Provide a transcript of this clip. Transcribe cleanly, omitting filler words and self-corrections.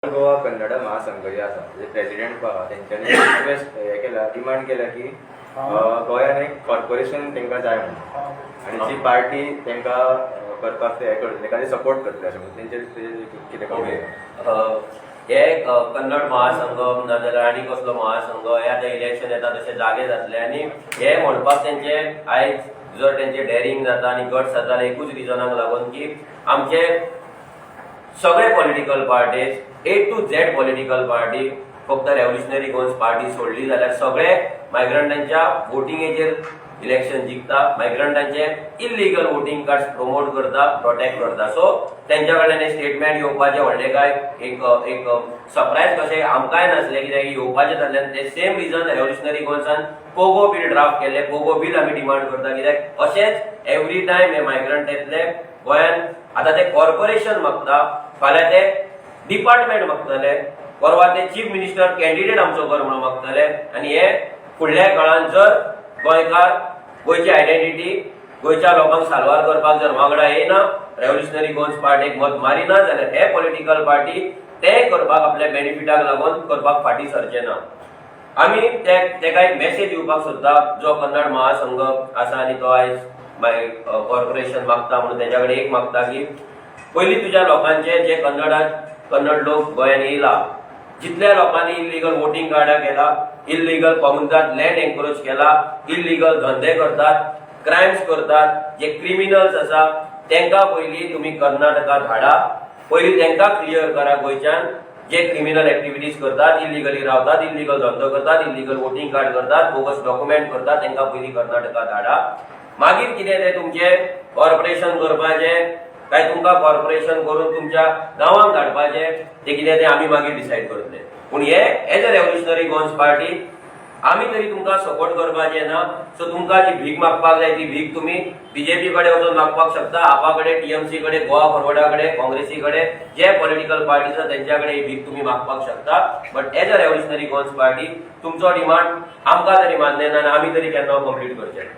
गोवा कन्नड महासंघ जे आसा जे प्रेसिडेंट पहा तेंच्यांनी रिक्वेस्ट हे केला डिमांड केला की गोंयान एक कॉर्पोरेशन तेंकां जाय म्हणून आनी जी पार्टी तेंकां करपाक हे करतले तेंकां सपोर्ट करतले अशें म्हणून तेंचे कितें कळ्ळें हे कन्नड महासंघ नाजाल्यार आनी कसलो महासंघ हे आतां इलेक्शन येता तशें जागे जातले आनी हे म्हणपाक तेंचे आयज जर तेंचे डेरिंग जाता आनी गट्स जाता एकूच रिजनाक लागून की आमचे सगळे political parties A to Z political party फक्त रेव्होल्युशनरी गोन्स पार्टी सोडली जाल्यार सगळे मायग्रंटांच्या वोटिंगेचेर इलेक्शन जिखता मायग्रंटांचे इल्लीगल वोटिंग कार्ड्स प्रमोट करता प्रोटेक्ट करता सो तेंच्या कडल्यान स्टेटमेंट येवपाचे व्हडले काय एक सरप्रायज कशें आमकांय नासलें कित्याक येवपाचे जाल्ल्यान ते सेम रिजन रेव्होल्युशनरी गोन्सान पोगो बील ड्राफ्ट केले पोगो बील आमी डिमांड करता कित्याक अशेंच एवरी टायम हे मायग्रंट येतले गोंयान आतां ते कॉर्पोरेशन मागता फाल्यां ते डिपार्टमेंट मागतले परवा ते चीफ मिनिस्टर कॅन्डिडेट आमचो कर म्हणून मागतले आनी हे फुडल्या काळात जर गोंयकार गोंयची आयडेंटिटी गोंयच्या लोकांक साल्वार करपाक जर वांगडा येना रेव्होल्युशनरी गोन्स पार्टीक मत मारिना जाल्यार हे पॉलिटिकल पार्टी ते करपाक आपल्या बेनिफिटाक लागून करपाक फाटी सरचे ना आमी तेका एक मेसेज दिवपाक सोदता जो कन्नड महासंघ आसा आनी तो आयज कॉर्पोरेशन मागता म्हणून तेच्या कडेन एक मागता की पयलीं तुज्या लोकांचे जे कन्नड लोक गोंयान येयला जितल्या लोकांनी इल्लीगल वोटिंग कार्डां केला इल्लीगल कॉमन्सांत लँड एनक्रोच केला इल्लीगल धंदे करतात क्रायम्स करतात जे क्रिमिनल्स आसा तेंकां पयलीं तुमी कर्नाटका धाडा पयलीं तेंकां क्लियर करा गोंयच्यान जे क्रिमिनल एक्टिविटीज करतात इल्लीगली रावतात इल्लीगल धंदो करतात इल्लीगल वोटिंग कार्ड करतात बोगस डॉक्युमेंट करतात तेंकां पयलीं कर्नाटका धाडा मागीर कितें ते तुमचे कॉर्पोरेशन करपाचें काय तुमकां कॉर्पोरेशन करून तुमच्या गांवांक धाडपाचें ते कितें ते आमी मागीर डिसायड करतले पूण हे age a revolutionary Goans party आमी तरी तुमकां सपोर्ट करपाचें ना सो तुमकां जी भीक मागपाक जाय ती भीक तुमी बीजेपी कडेन वचून मागपाक शकता आपा कडेन टीएमसी कडेन गोवा फॉरवर्डा कडेन काँग्रेसी कडेन जे पॉलिटिकल पार्टीज आसा तेंच्या कडेन ही भीक तुमी मागपाक शकता but as a revolutionary Goans party तुमचो डिमांड आमकां तरी मान्य ना आनी आमी तरी केन्ना कंप्लीट करचे